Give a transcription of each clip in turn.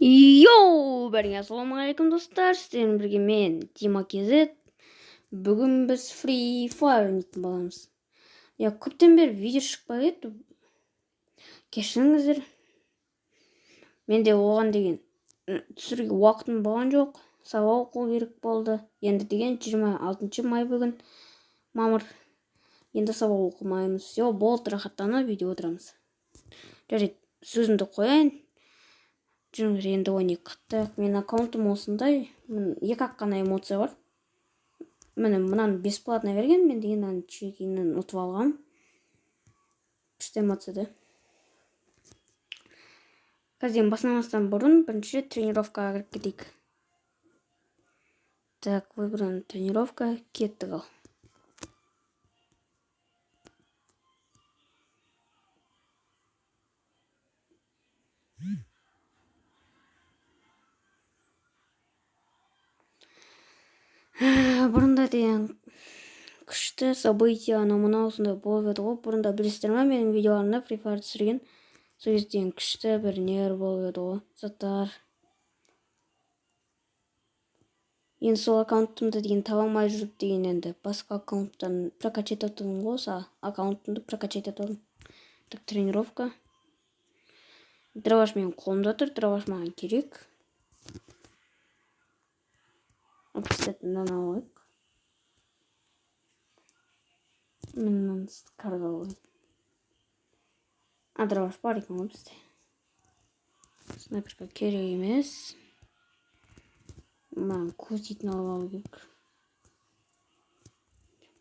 Йоу, бәріңе ассалаумағалейкум достар, сіздермен бірге мен Дима KZ. Бүгін біз Free Fire ойнайтын боламыз. Көптен бері видео шықпай еді. Кешіріңіздер. Менде оған деген түсіруге уақытым болған жоқ. Сабақ оқу керек болды. Енді деген 26 май бүгін, мамыр. Енді сабақ оқымаймыз. Все, болды, рахаттанып видео отырамыз. Жарайды, сөзімді қояйын. Жүріңіз, енді ойнайық. Так, мен аккаунтым осындай. Екі-ақ қана эмоция бар. Мынаны бесплатно берген, мен деген чекинен ұтып алғам. Күшті эмоция да. Қазір басламастан бұрын бірінші тренировкаға кіріп кетейік. Так, выбран тренировка, кеттік ал. Бұрында деген күшті события, мына осындай болып еді ғой. Бұрында білесіздер ме, менің видеоларымда Free Fire түсірген. Сол кезден күшті бір нелер болып еді ғой, заттар. Енді сол аккаунтымды деген таба алмай жүріп деген енді басқа аккаунттан прокачать етіп ғой, аккаунтымды прокачать етіп. Так, тренировка. Дробаш менің қолымда тұр, дробаш маған керек. Кстати, мынаны алайық. Мынаны карта алайын. Дробаш бар екен ғой бізде. Снайперка керек емес. Маған көздейтін алу керек.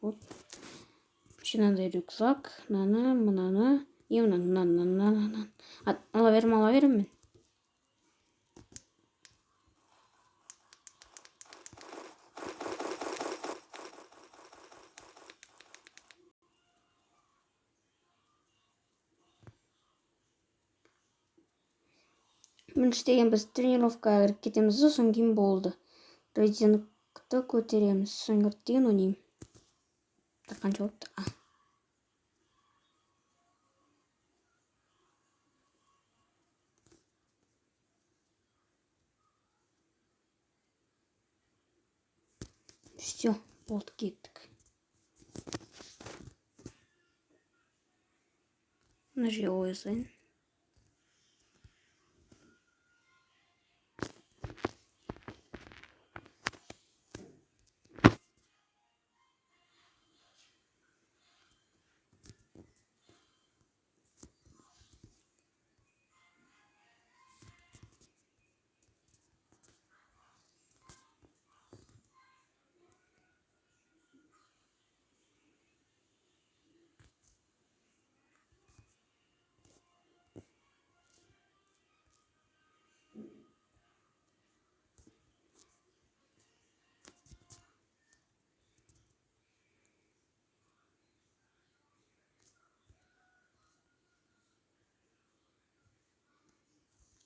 Вот. Мынандай рюкзак, мынаны, и мынаны. Ала берем мен. Бірінші деген біз тренировкаға кіріп кетеміз, содан кейін болды. Рейтингті көтереміз, содан деген ойнаймын. Қанша болыпты? Все, болды, кеттік. Мына жерге ойысайын.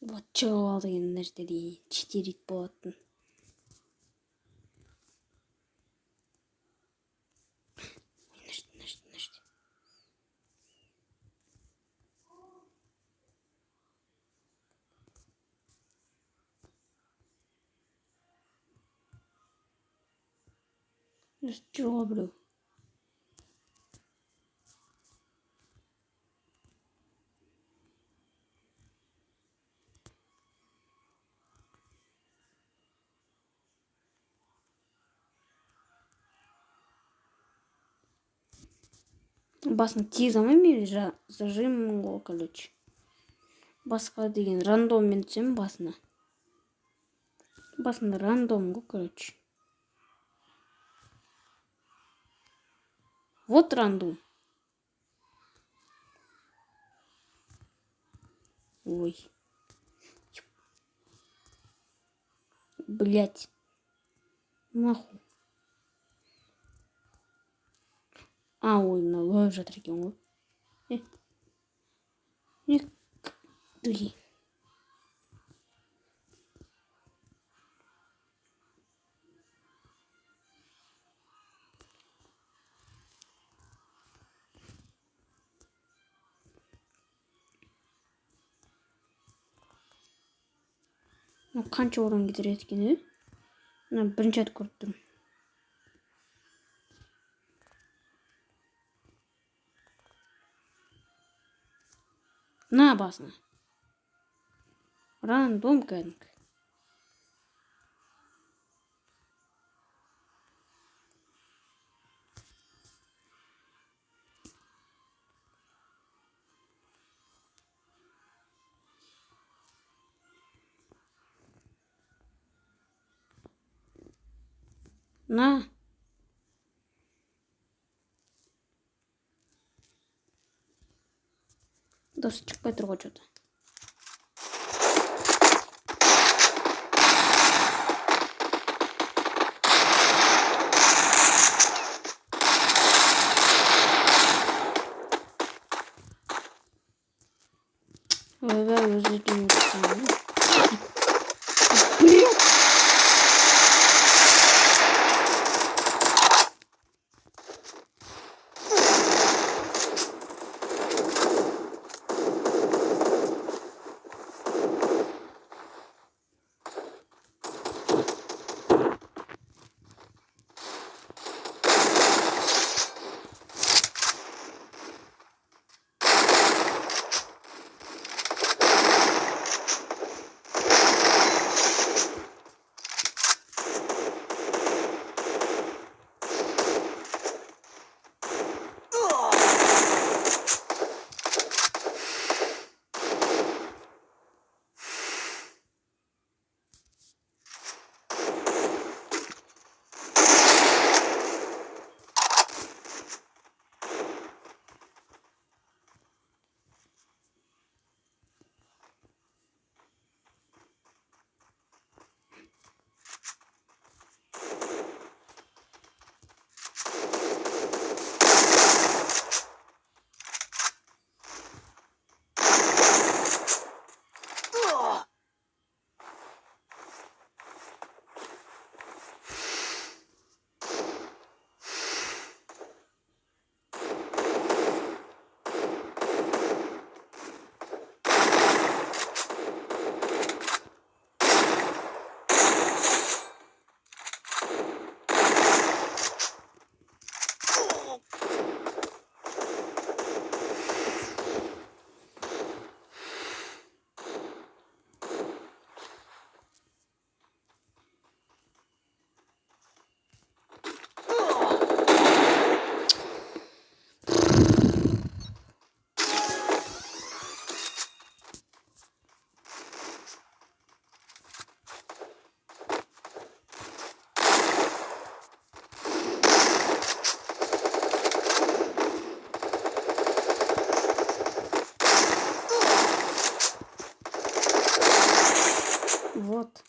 Вот шығып алды деген нәрсе дейін. 4 болатын. Жоқ біреу. Басын тез алмайм, зажиммын ғой, короче. Басқа деген рандоммен түсем басына. Басында рандом ғой, короче. Вот рандом. Ой. Блять. Нахуй. Ой, мына өліп жатыр екен ғой. Дуги. Qancha o'rin gidirayotgani? Mana birinchi rad ko'rib turdim. Na basma. Random kadink. Na. Dос chiqmay turg'ochadi. Ve özür dilerim. Вот.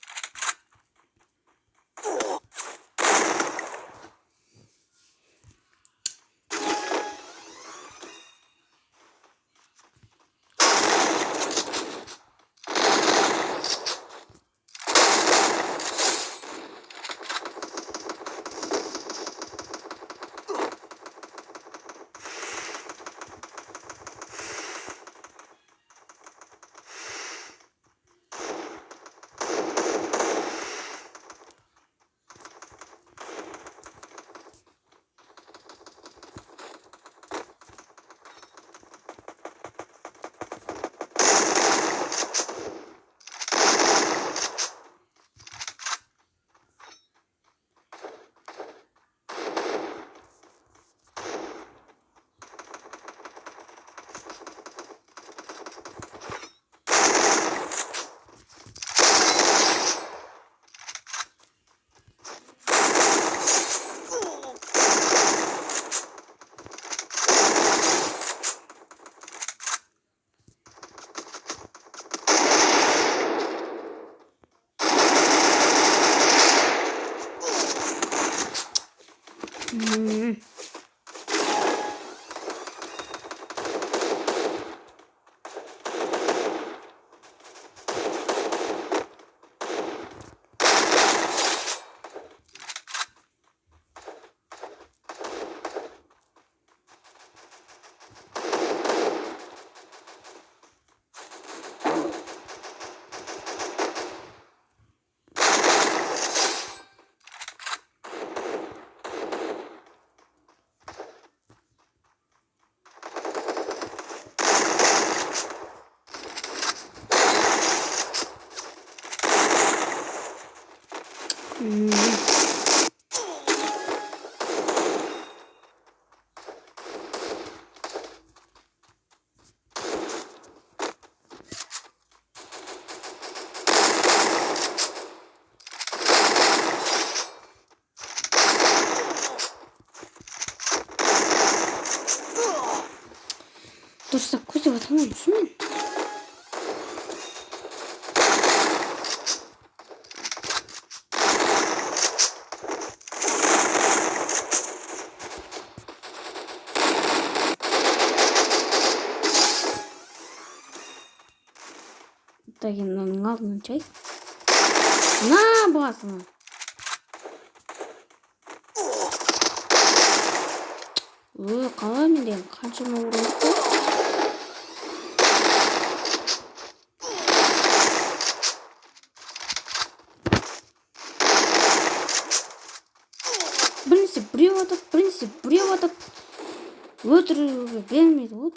дұрыстап көздеп отырмын шынымен. Так, мынаның алдынан чай. На басыңа. Қалай менде қаншама орындық қой. Бірінші біреу атып, өлтіруге бермейді ғой.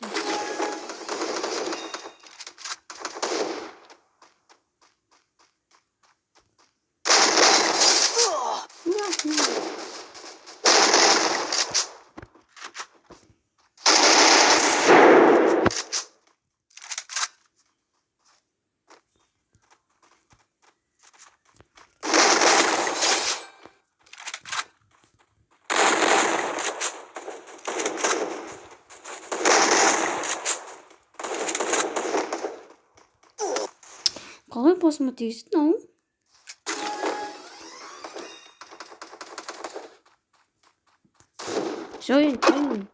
Қалай басыма тегістің ау? Все, я не.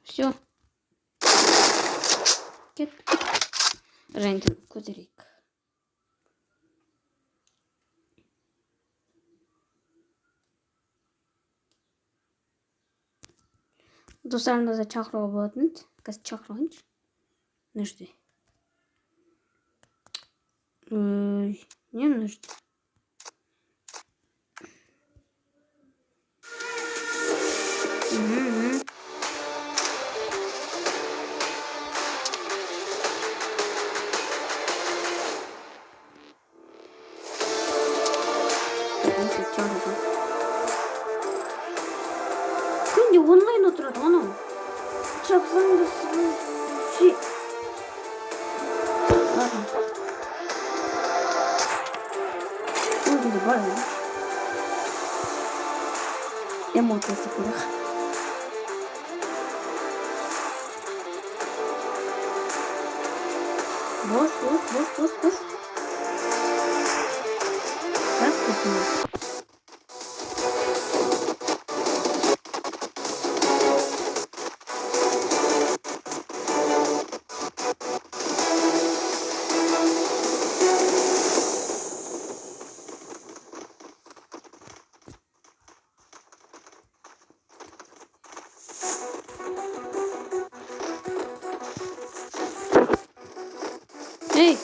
Все. Кет. Рентген көтерейік. Достарымды да шақыруға болатын еді. Қазір шақырайыншы. Нужды. Не нужды. Күнде онлайн отырады анау. Шапсаң да сүй. Өзінде бар ма? Эмоциясы керек. Бос. Раз кетмейді. Эй!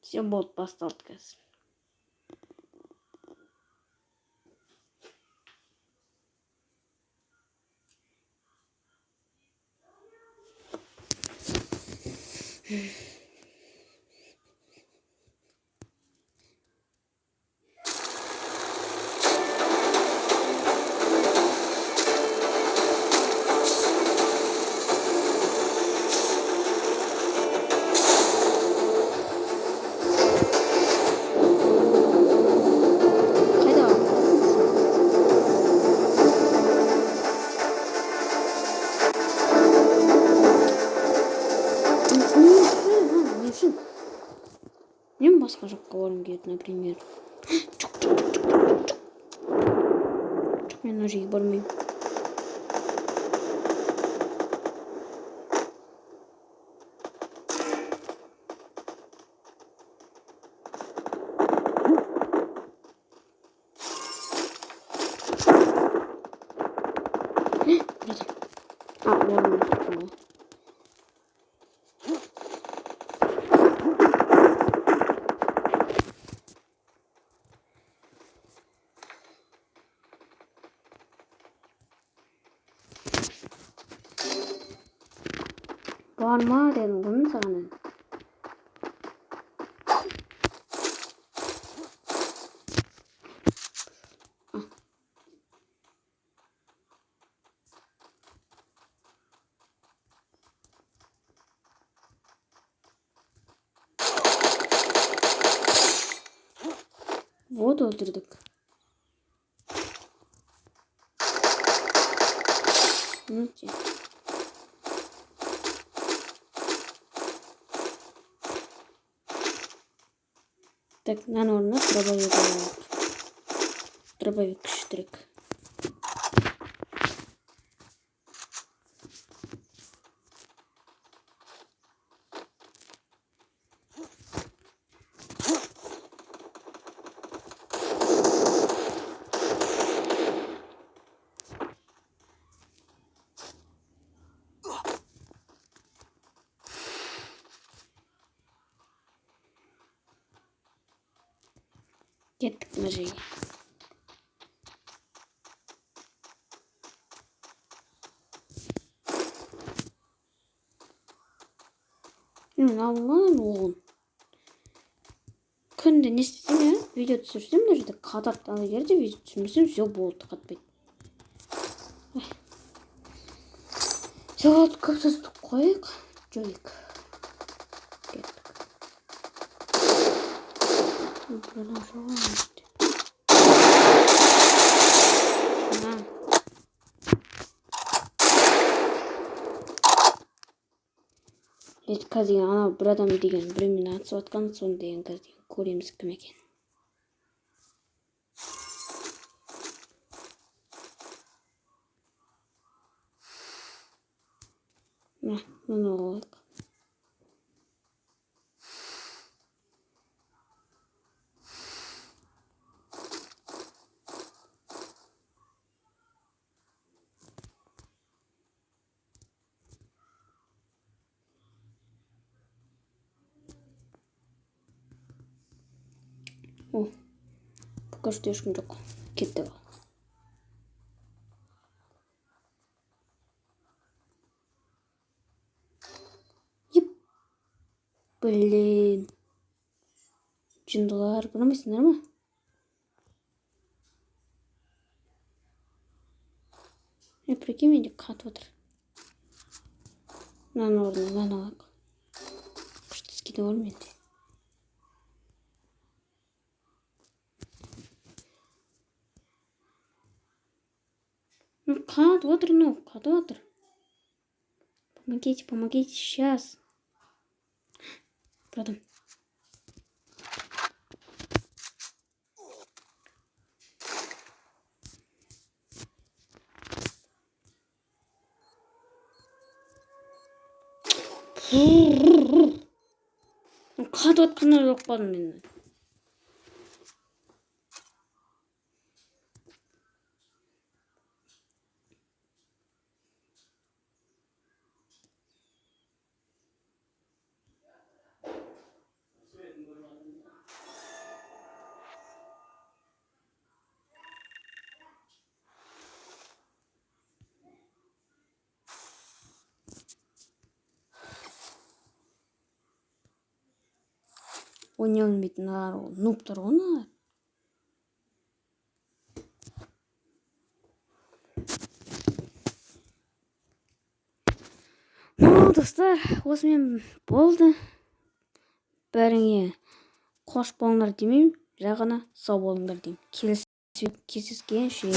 Все болды, басталды қазір. Мен басқа жаққа барғым келеді, например. Жоқ, мен мына жерге бармаймын. Барма дедім ғой мен саған енді. Вот өлтірдік. Мінекей. Так, мынаның орнына дробовик алайық. Дробовик күштірек. Кеттік мына жерге. Мен алған оғын. Күнде не істесем я? Видео түсірсем мына жерде қатады. Ал егер де видео түсірмесем, все болды, қатпайды. Все, көп сөзді қойық. Жойық. Кеттік. Блин, жоғалмайды. Қазір ана бір адам деген біреумен атысып атқан, соны деген қазір көреміз кім екен. Мұны алайық. О, пока что ешкім жоқ. Кетті ғой. Блин. Жындылар, білмейсіңдер ма? Прикинь, менде қатып отыр. Мынаның орнына мынаны алайық. Күшті скиді бар менде. Қатып отыр, қатып отыр. Помогите, помогите, сейчас. Продам. Қатып отқаннан жоқ болдым мен. Ойнай алмайтын нуптар оны. Ну, достар, осымен болды. Бәріңе қош болыңдар демеймін, жағына сау болыңдар деймін. Кездескенше.